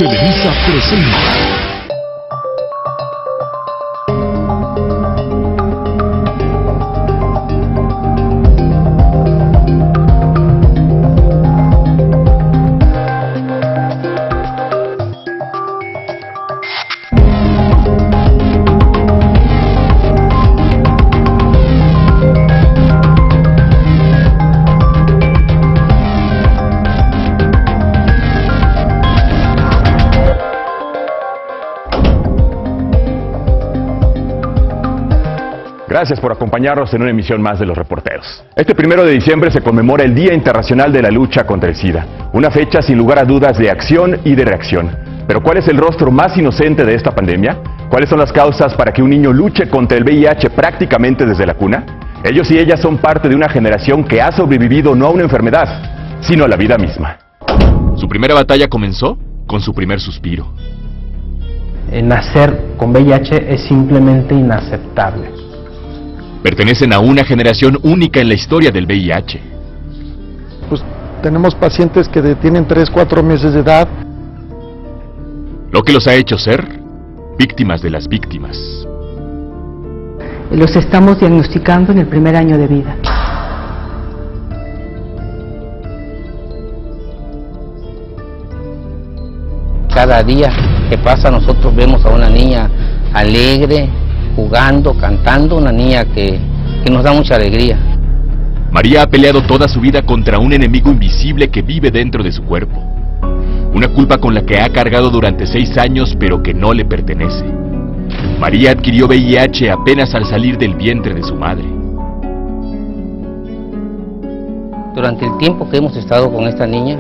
Televisa presenta. Gracias por acompañarnos en una emisión más de Los Reporteros. Este 1 de diciembre se conmemora el Día Internacional de la Lucha contra el SIDA, una fecha sin lugar a dudas de acción y de reacción. Pero ¿cuál es el rostro más inocente de esta pandemia? ¿Cuáles son las causas para que un niño luche contra el VIH prácticamente desde la cuna? Ellos y ellas son parte de una generación que ha sobrevivido no a una enfermedad, sino a la vida misma. Su primera batalla comenzó con su primer suspiro. Nacer con VIH es simplemente inaceptable. Pertenecen a una generación única en la historia del VIH. Pues tenemos pacientes que tienen 3, 4 meses de edad. Lo que los ha hecho ser víctimas de las víctimas. Los estamos diagnosticando en el primer año de vida. Cada día que pasa nosotros vemos a una niña alegre, jugando, cantando, una niña que nos da mucha alegría. María ha peleado toda su vida contra un enemigo invisible que vive dentro de su cuerpo. Una culpa con la que ha cargado durante 6 años, pero que no le pertenece. María adquirió VIH apenas al salir del vientre de su madre. Durante el tiempo que hemos estado con esta niña,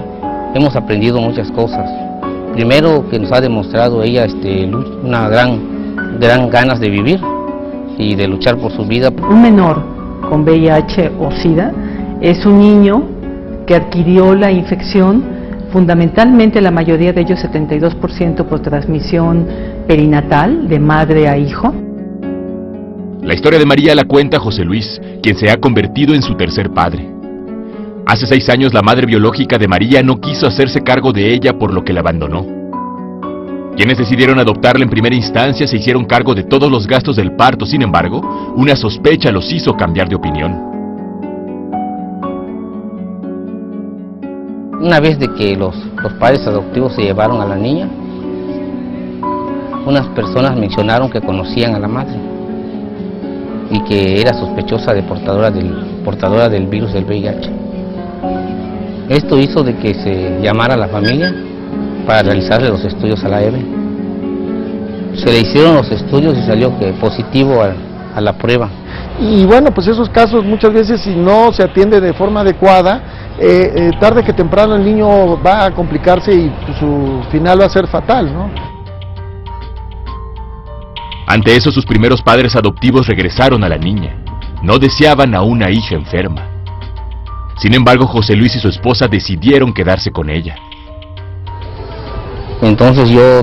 hemos aprendido muchas cosas. Primero, que nos ha demostrado ella una gran ganas de vivir y de luchar por su vida. Un menor con VIH o SIDA es un niño que adquirió la infección, fundamentalmente la mayoría de ellos, 72%, por transmisión perinatal, de madre a hijo. La historia de María la cuenta José Luis, quien se ha convertido en su tercer padre. Hace 6 años la madre biológica de María no quiso hacerse cargo de ella, por lo que la abandonó. Quienes decidieron adoptarla en primera instancia se hicieron cargo de todos los gastos del parto. Sin embargo, una sospecha los hizo cambiar de opinión. Una vez de que los padres adoptivos se llevaron a la niña, unas personas mencionaron que conocían a la madre y que era sospechosa de portadora del virus del VIH. Esto hizo de que se llamara a la familia para realizarle los estudios a la Eve. Se le hicieron los estudios y salió positivo a la prueba. Y bueno, pues esos casos muchas veces, si no se atiende de forma adecuada, tarde que temprano el niño va a complicarse y pues, su final va a ser fatal, ¿no? Ante eso, sus primeros padres adoptivos regresaron a la niña. No deseaban a una hija enferma. Sin embargo, José Luis y su esposa decidieron quedarse con ella. Entonces yo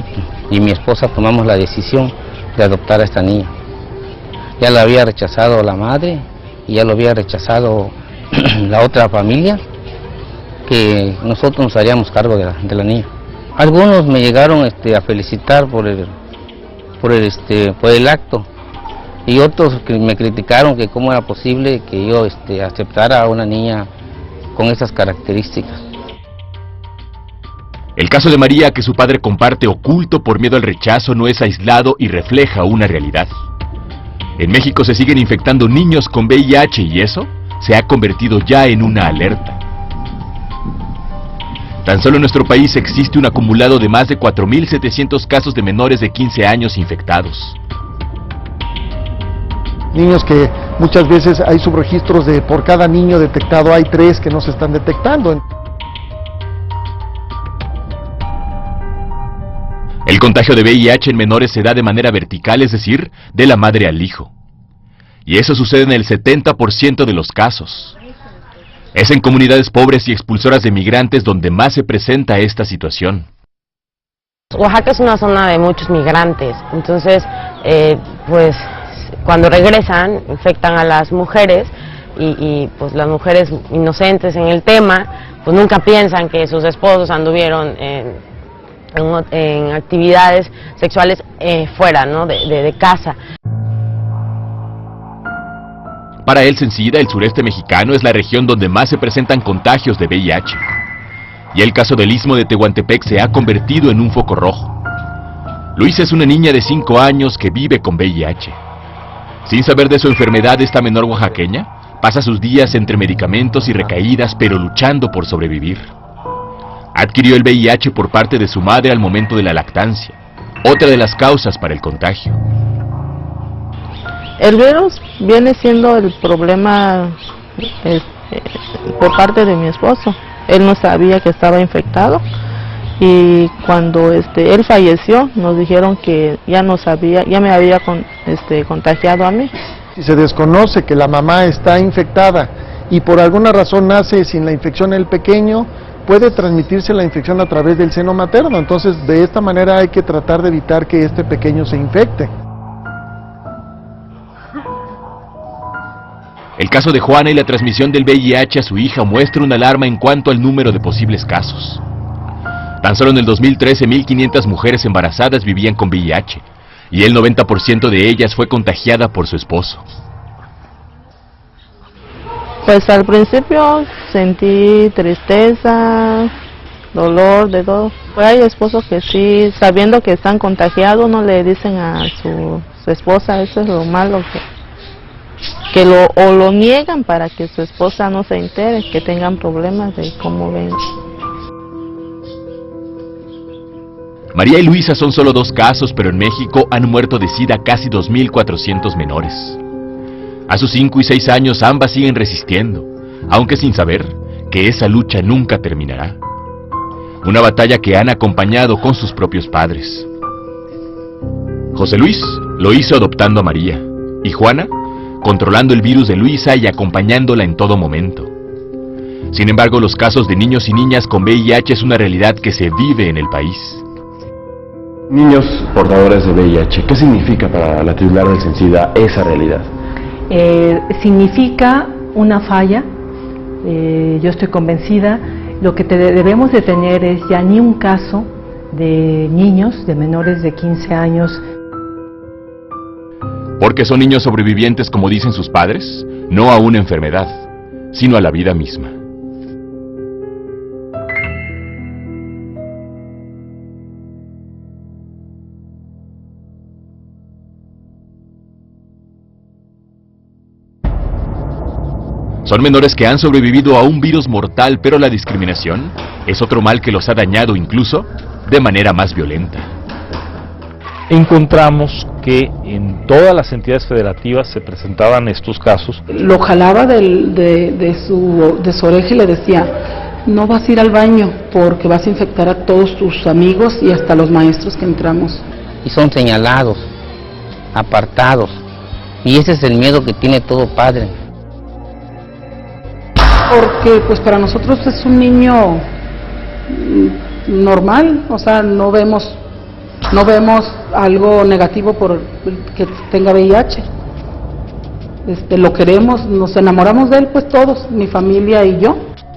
y mi esposa tomamos la decisión de adoptar a esta niña. Ya la había rechazado la madre y ya lo había rechazado la otra familia, que nosotros nos haríamos cargo de la niña. Algunos me llegaron a felicitar por el acto, y otros que me criticaron que cómo era posible que yo aceptara a una niña con esas características. El caso de María, que su padre comparte oculto por miedo al rechazo, no es aislado y refleja una realidad. En México se siguen infectando niños con VIH y eso se ha convertido ya en una alerta. Tan solo en nuestro país existe un acumulado de más de 4.700 casos de menores de 15 años infectados. Niños que muchas veces hay subregistros de por cada niño detectado hay 3 que no se están detectando. El contagio de VIH en menores se da de manera vertical, es decir, de la madre al hijo. Y eso sucede en el 70% de los casos. Es en comunidades pobres y expulsoras de migrantes donde más se presenta esta situación. Oaxaca es una zona de muchos migrantes, entonces, pues, cuando regresan, infectan a las mujeres y pues las mujeres inocentes en el tema, pues nunca piensan que sus esposos anduvieron en actividades sexuales fuera, ¿no? de casa. Para el Sencida, el sureste mexicano es la región donde más se presentan contagios de VIH. Y el caso del Istmo de Tehuantepec se ha convertido en un foco rojo. Luisa es una niña de 5 años que vive con VIH. Sin saber de su enfermedad, esta menor oaxaqueña pasa sus días entre medicamentos y recaídas, pero luchando por sobrevivir. Adquirió el VIH por parte de su madre al momento de la lactancia, otra de las causas para el contagio. El virus viene siendo el problema por parte de mi esposo. Él no sabía que estaba infectado y cuando él falleció nos dijeron que ya no sabía, ya me había contagiado a mí. Si se desconoce que la mamá está infectada y por alguna razón nace sin la infección el pequeño, puede transmitirse la infección a través del seno materno. Entonces, de esta manera hay que tratar de evitar que este pequeño se infecte. El caso de Juana y la transmisión del VIH a su hija muestra una alarma en cuanto al número de posibles casos. Tan solo en el 2013, 1.500 mujeres embarazadas vivían con VIH, y el 90% de ellas fue contagiada por su esposo. Pues al principio sentí tristeza, dolor, de todo. Pues hay esposos que sí, sabiendo que están contagiados, no le dicen a su esposa, eso es lo malo, que lo niegan para que su esposa no se entere, que tengan problemas de cómo ven. María y Luisa son solo 2 casos, pero en México han muerto de SIDA casi 2.400 menores. A sus 5 y 6 años ambas siguen resistiendo, aunque sin saber que esa lucha nunca terminará. Una batalla que han acompañado con sus propios padres. José Luis lo hizo adoptando a María, y Juana controlando el virus de Luisa y acompañándola en todo momento. Sin embargo, los casos de niños y niñas con VIH es una realidad que se vive en el país. Niños portadores de VIH, ¿qué significa para la titular del Sencida esa realidad? Significa una falla, yo estoy convencida, lo que debemos de tener es ya ni un caso de niños, de menores de 15 años. Porque son niños sobrevivientes, como dicen sus padres, no a una enfermedad, sino a la vida misma. Son menores que han sobrevivido a un virus mortal, pero la discriminación es otro mal que los ha dañado incluso de manera más violenta. Encontramos que en todas las entidades federativas se presentaban estos casos. Lo jalaba de su oreja y le decía, no vas a ir al baño porque vas a infectar a todos tus amigos y hasta los maestros que entramos. Y son señalados, apartados, y ese es el miedo que tiene todo padre. Porque pues para nosotros es un niño normal, o sea, no vemos algo negativo por que tenga VIH. Lo queremos, nos enamoramos de él, pues todos, mi familia y yo.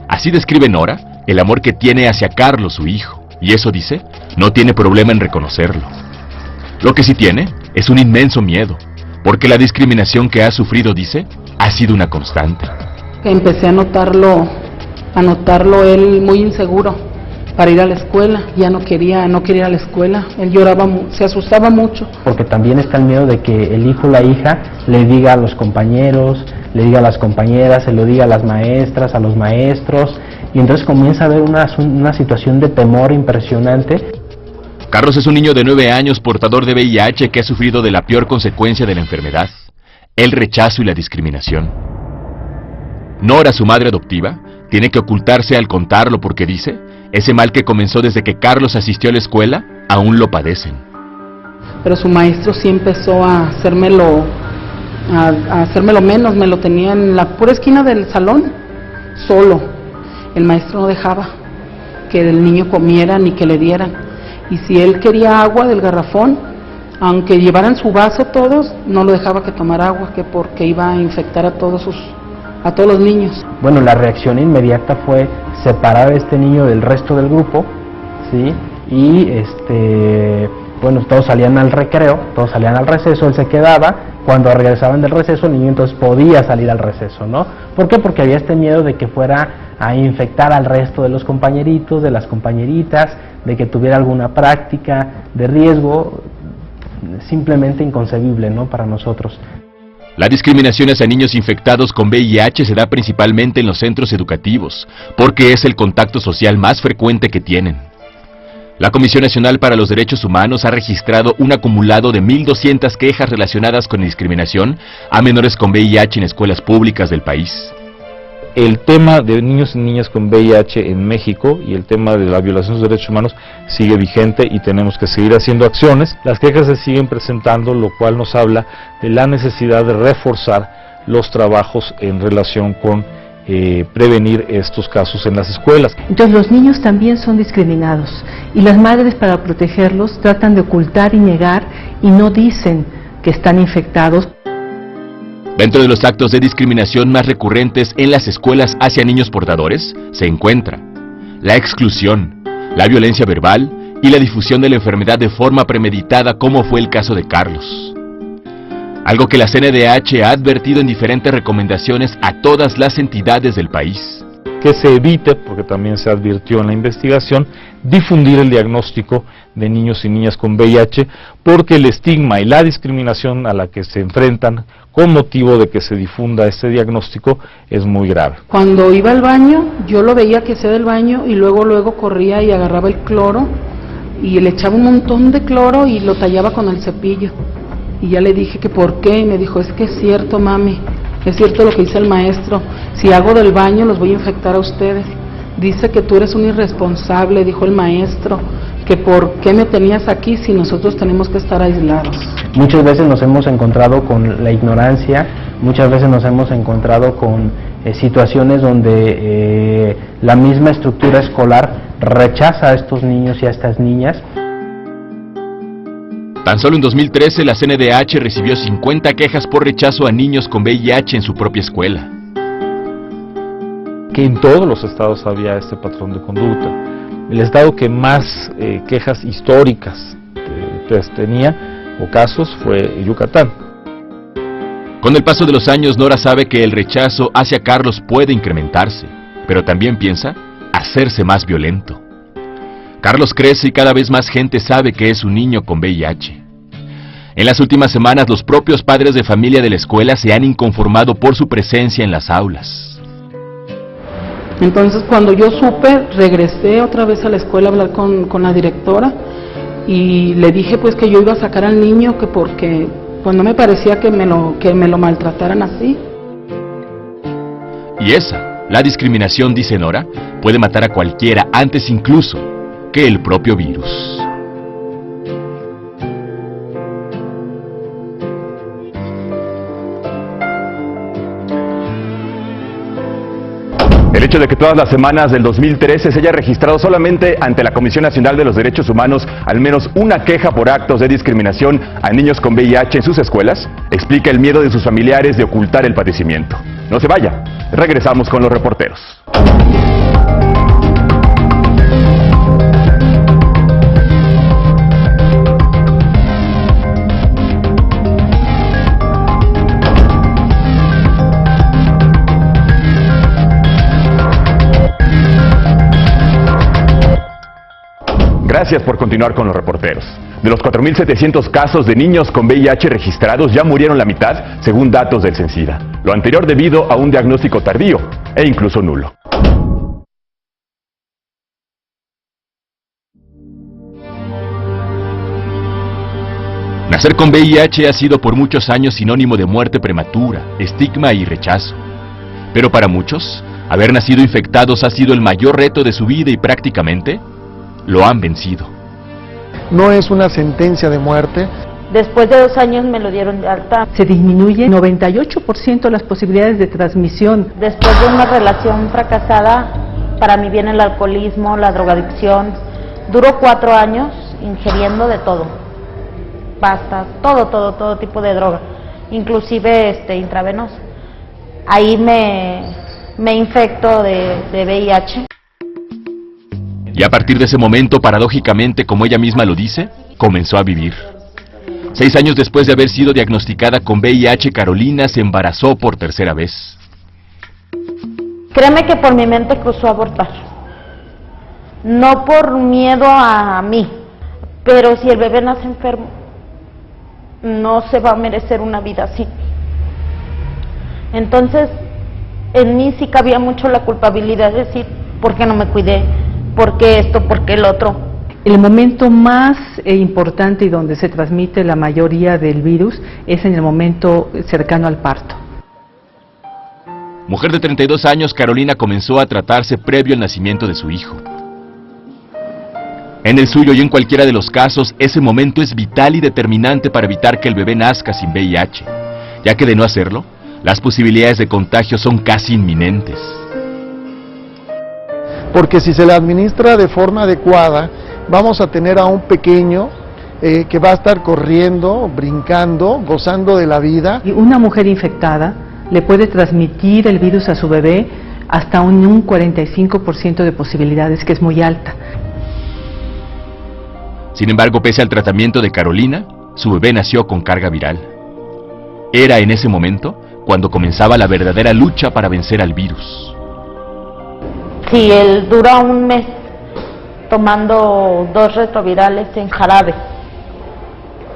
Así describe Nora el amor que tiene hacia Carlos, su hijo, y eso, dice, no tiene problema en reconocerlo. Lo que sí tiene es un inmenso miedo, porque la discriminación que ha sufrido, dice, ha sido una constante. Empecé a notarlo él muy inseguro para ir a la escuela, ya no quería ir a la escuela, él lloraba, se asustaba mucho. Porque también está el miedo de que el hijo o la hija le diga a los compañeros, le diga a las compañeras, se lo diga a las maestras, a los maestros, y entonces comienza a haber una situación de temor impresionante. Carlos es un niño de 9 años portador de VIH que ha sufrido de la peor consecuencia de la enfermedad, el rechazo y la discriminación. Nora, su madre adoptiva, tiene que ocultarse al contarlo porque dice, ese mal que comenzó desde que Carlos asistió a la escuela, aún lo padecen. Pero su maestro sí empezó a hacérmelo menos, me lo tenía en la pura esquina del salón, solo. El maestro no dejaba que el niño comiera ni que le dieran. Y si él quería agua del garrafón, aunque llevaran su vaso todos, no lo dejaba que tomara agua, que porque iba a infectar a todos los niños. Bueno, la reacción inmediata fue separar a este niño del resto del grupo ¿sí? Y bueno, todos salían al recreo, todos salían al receso, él se quedaba. Cuando regresaban del receso, el niño entonces podía salir al receso, ¿no? ¿Por qué? Porque había este miedo de que fuera a infectar al resto de los compañeritos, de las compañeritas, de que tuviera alguna práctica de riesgo, simplemente inconcebible, ¿no?, para nosotros. La discriminación hacia niños infectados con VIH se da principalmente en los centros educativos, porque es el contacto social más frecuente que tienen. La Comisión Nacional para los Derechos Humanos ha registrado un acumulado de 1.200 quejas relacionadas con discriminación a menores con VIH en escuelas públicas del país. El tema de niños y niñas con VIH en México y el tema de la violación de los derechos humanos sigue vigente y tenemos que seguir haciendo acciones. Las quejas se siguen presentando, lo cual nos habla de la necesidad de reforzar los trabajos en relación con prevenir estos casos en las escuelas. Entonces los niños también son discriminados y las madres, para protegerlos, tratan de ocultar y negar y no dicen que están infectados. Dentro de los actos de discriminación más recurrentes en las escuelas hacia niños portadores se encuentra la exclusión, la violencia verbal y la difusión de la enfermedad de forma premeditada, como fue el caso de Carlos. Algo que la CNDH ha advertido en diferentes recomendaciones a todas las entidades del país. Que se evite, porque también se advirtió en la investigación, difundir el diagnóstico de niños y niñas con VIH, porque el estigma y la discriminación a la que se enfrentan con motivo de que se difunda este diagnóstico es muy grave. Cuando iba al baño, yo lo veía que hacía del baño y luego corría y agarraba el cloro y le echaba un montón de cloro y lo tallaba con el cepillo. Y ya le dije que por qué, y me dijo, es que es cierto, mami, es cierto lo que dice el maestro, si hago del baño los voy a infectar a ustedes. Dice que tú eres un irresponsable, dijo el maestro, que por qué me tenías aquí si nosotros tenemos que estar aislados. Muchas veces nos hemos encontrado con la ignorancia, muchas veces nos hemos encontrado con situaciones donde la misma estructura escolar rechaza a estos niños y a estas niñas. Tan solo en 2013 la CNDH recibió 50 quejas por rechazo a niños con VIH en su propia escuela. Que en todos los estados había este patrón de conducta. El estado que más quejas históricas tenía o casos fue Yucatán. Con el paso de los años, Nora sabe que el rechazo hacia Carlos puede incrementarse, pero también piensa hacerse más violento. Carlos crece y cada vez más gente sabe que es un niño con VIH. En las últimas semanas, los propios padres de familia de la escuela se han inconformado por su presencia en las aulas. Entonces, cuando yo supe, regresé otra vez a la escuela a hablar con la directora y le dije pues que yo iba a sacar al niño, que porque pues no me parecía que me lo maltrataran así. Y esa, la discriminación, dice Nora, puede matar a cualquiera antes incluso que el propio virus. El hecho de que todas las semanas del 2013 se haya registrado solamente ante la Comisión Nacional de los Derechos Humanos al menos una queja por actos de discriminación a niños con VIH en sus escuelas, explica el miedo de sus familiares de ocultar el padecimiento. No se vaya, regresamos con los reporteros. Gracias por continuar con los reporteros. De los 4.700 casos de niños con VIH registrados, ya murieron la mitad, según datos del CENSIDA. Lo anterior debido a un diagnóstico tardío e incluso nulo. Nacer con VIH ha sido por muchos años sinónimo de muerte prematura, estigma y rechazo. Pero para muchos, haber nacido infectados ha sido el mayor reto de su vida y prácticamente lo han vencido. No es una sentencia de muerte. Después de 2 años me lo dieron de alta. Se disminuye 98% las posibilidades de transmisión. Después de una relación fracasada, para mí viene el alcoholismo, la drogadicción. Duró 4 años ingiriendo de todo. Pastas, todo tipo de droga, inclusive intravenoso. Ahí me infecto de VIH. Y a partir de ese momento, paradójicamente, como ella misma lo dice, comenzó a vivir. 6 años después de haber sido diagnosticada con VIH, Carolina se embarazó por tercera vez. Créeme que por mi mente cruzó abortar. No por miedo a mí, pero si el bebé nace enfermo, no se va a merecer una vida así. Entonces, en mí sí cabía mucho la culpabilidad de decir, ¿por qué no me cuidé? ¿Por qué esto? ¿Por qué el otro? El momento más importante y donde se transmite la mayoría del virus es en el momento cercano al parto. Mujer de 32 años, Carolina comenzó a tratarse previo al nacimiento de su hijo. En el suyo y en cualquiera de los casos, ese momento es vital y determinante para evitar que el bebé nazca sin VIH, ya que de no hacerlo, las posibilidades de contagio son casi inminentes. Porque si se le administra de forma adecuada, vamos a tener a un pequeño que va a estar corriendo, brincando, gozando de la vida. Y una mujer infectada le puede transmitir el virus a su bebé hasta un 45% de posibilidades, que es muy alta. Sin embargo, pese al tratamiento de Carolina, su bebé nació con carga viral. Era en ese momento cuando comenzaba la verdadera lucha para vencer al virus. Sí, él dura un mes tomando 2 retrovirales en jarabe.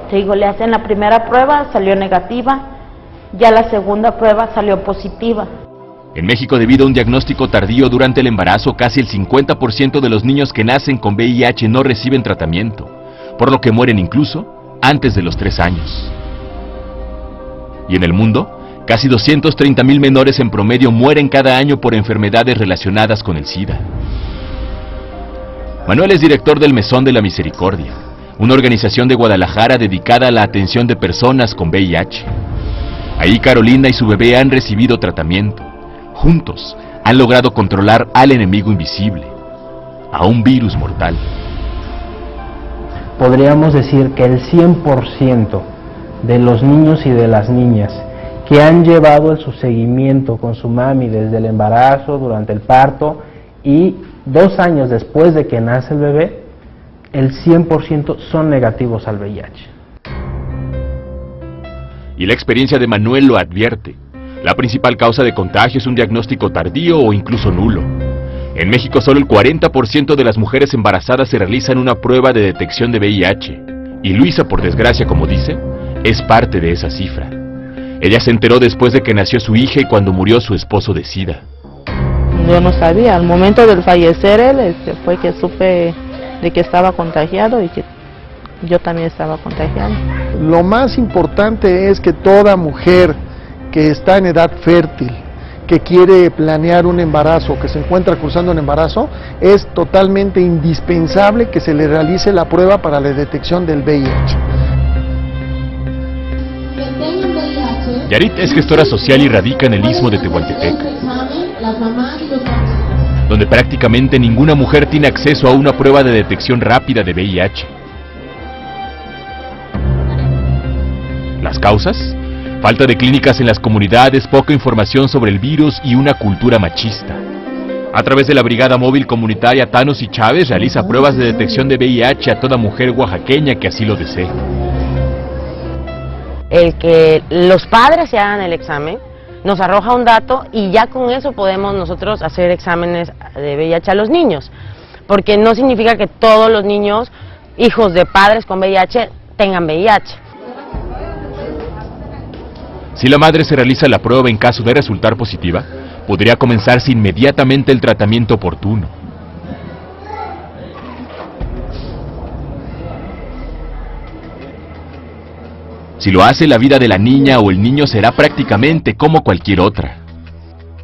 Te digo, le hacen la primera prueba, salió negativa, ya la segunda prueba salió positiva. En México, debido a un diagnóstico tardío durante el embarazo, casi el 50% de los niños que nacen con VIH no reciben tratamiento, por lo que mueren incluso antes de los 3 años. Y en el mundo, casi 230,000 menores en promedio mueren cada año por enfermedades relacionadas con el SIDA. Manuel es director del Mesón de la Misericordia, una organización de Guadalajara dedicada a la atención de personas con VIH. Ahí Carolina y su bebé han recibido tratamiento. Juntos han logrado controlar al enemigo invisible, a un virus mortal. Podríamos decir que el 100% de los niños y de las niñas que han llevado su seguimiento con su mami desde el embarazo, durante el parto y 2 años después de que nace el bebé, el 100% son negativos al VIH. Y la experiencia de Manuel lo advierte. La principal causa de contagio es un diagnóstico tardío o incluso nulo. En México solo el 40% de las mujeres embarazadas se realizan una prueba de detección de VIH. Y Luisa, por desgracia, como dice, es parte de esa cifra. Ella se enteró después de que nació su hija y cuando murió su esposo de SIDA. Yo no sabía, al momento del fallecer él, fue que supe de que estaba contagiado y que yo también estaba contagiado. Lo más importante es que toda mujer que está en edad fértil, que quiere planear un embarazo, que se encuentra cursando un embarazo, es totalmente indispensable que se le realice la prueba para la detección del VIH. Yarit es gestora social y radica en el Istmo de Tehuantepec, donde prácticamente ninguna mujer tiene acceso a una prueba de detección rápida de VIH. ¿Las causas? Falta de clínicas en las comunidades, poca información sobre el virus y una cultura machista. A través de la Brigada Móvil Comunitaria Thanos y Chávez realiza pruebas de detección de VIH a toda mujer oaxaqueña que así lo desee. El que los padres se hagan el examen nos arroja un dato y ya con eso podemos nosotros hacer exámenes de VIH a los niños, porque no significa que todos los niños, hijos de padres con VIH, tengan VIH. Si la madre se realiza la prueba en caso de resultar positiva, podría comenzarse inmediatamente el tratamiento oportuno. Si lo hace, la vida de la niña o el niño será prácticamente como cualquier otra.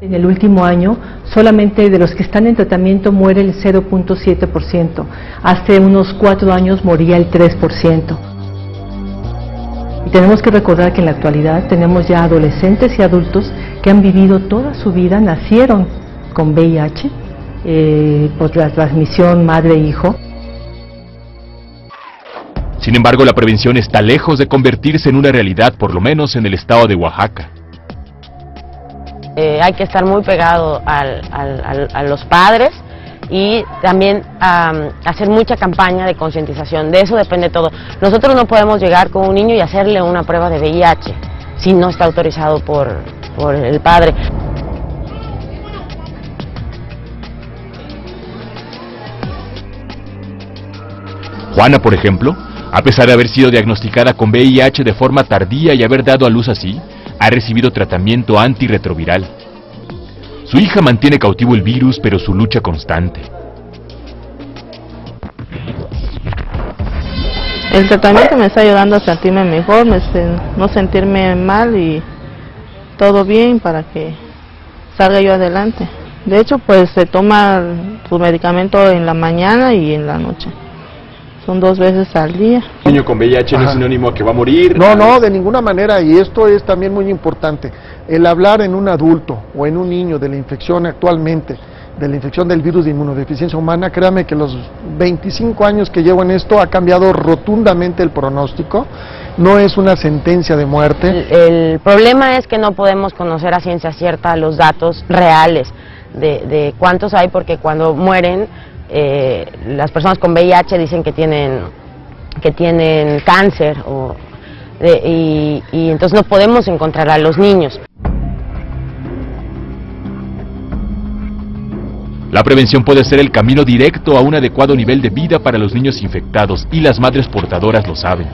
En el último año, solamente de los que están en tratamiento muere el 0.7%. Hace unos 4 años moría el 3%. Y tenemos que recordar que en la actualidad tenemos ya adolescentes y adultos que han vivido toda su vida, nacieron con VIH, por la transmisión madre-hijo. Sin embargo, la prevención está lejos de convertirse en una realidad, por lo menos en el estado de Oaxaca. Hay que estar muy pegado a los padres y también hacer mucha campaña de concientización. De eso depende todo. Nosotros no podemos llegar con un niño y hacerle una prueba de VIH si no está autorizado por el padre. Juana, por ejemplo, a pesar de haber sido diagnosticada con VIH de forma tardía y haber dado a luz así, ha recibido tratamiento antirretroviral. Su hija mantiene cautivo el virus, pero su lucha constante. El tratamiento me está ayudando a sentirme mejor, no sentirme mal y todo bien para que salga yo adelante. De hecho, pues se toma su medicamento en la mañana y en la noche. Son 2 veces al día. Un niño con VIH no es sinónimo a que va a morir. No, no, de ninguna manera, y esto es también muy importante. El hablar en un adulto o en un niño de la infección actualmente, de la infección del virus de inmunodeficiencia humana, créame que los 25 años que llevo en esto ha cambiado rotundamente el pronóstico. No es una sentencia de muerte. El problema es que no podemos conocer a ciencia cierta los datos reales de cuántos hay, porque cuando mueren las personas con VIH dicen que tienen cáncer y entonces no podemos encontrar a los niños. La prevención puede ser el camino directo a un adecuado nivel de vida para los niños infectados, y las madres portadoras lo saben.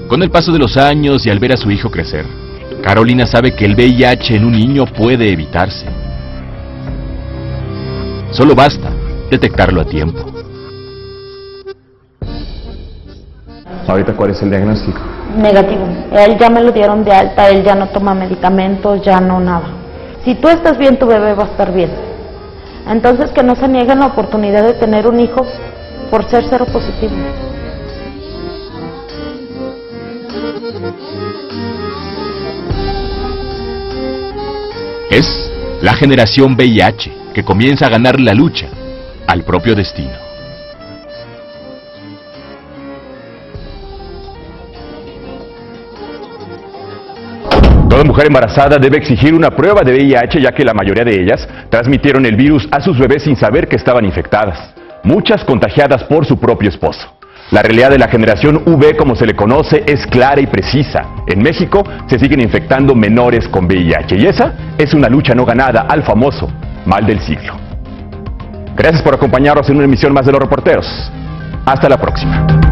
Con el paso de los años y al ver a su hijo crecer, Carolina sabe que el VIH en un niño puede evitarse. Solo basta detectarlo a tiempo. ¿Ahorita cuál es el diagnóstico? Negativo. Él ya me lo dieron de alta, él ya no toma medicamentos, ya no nada. Si tú estás bien, tu bebé va a estar bien. Entonces que no se nieguen la oportunidad de tener un hijo por ser cero positivo. Es la generación VIH que comienza a ganar la lucha al propio destino. Toda mujer embarazada debe exigir una prueba de VIH, ya que la mayoría de ellas transmitieron el virus a sus bebés sin saber que estaban infectadas, muchas contagiadas por su propio esposo. La realidad de la generación V, como se le conoce, es clara y precisa. En México se siguen infectando menores con VIH, y esa es una lucha no ganada al famoso mal del siglo. Gracias por acompañarnos en una emisión más de Los Reporteros. Hasta la próxima.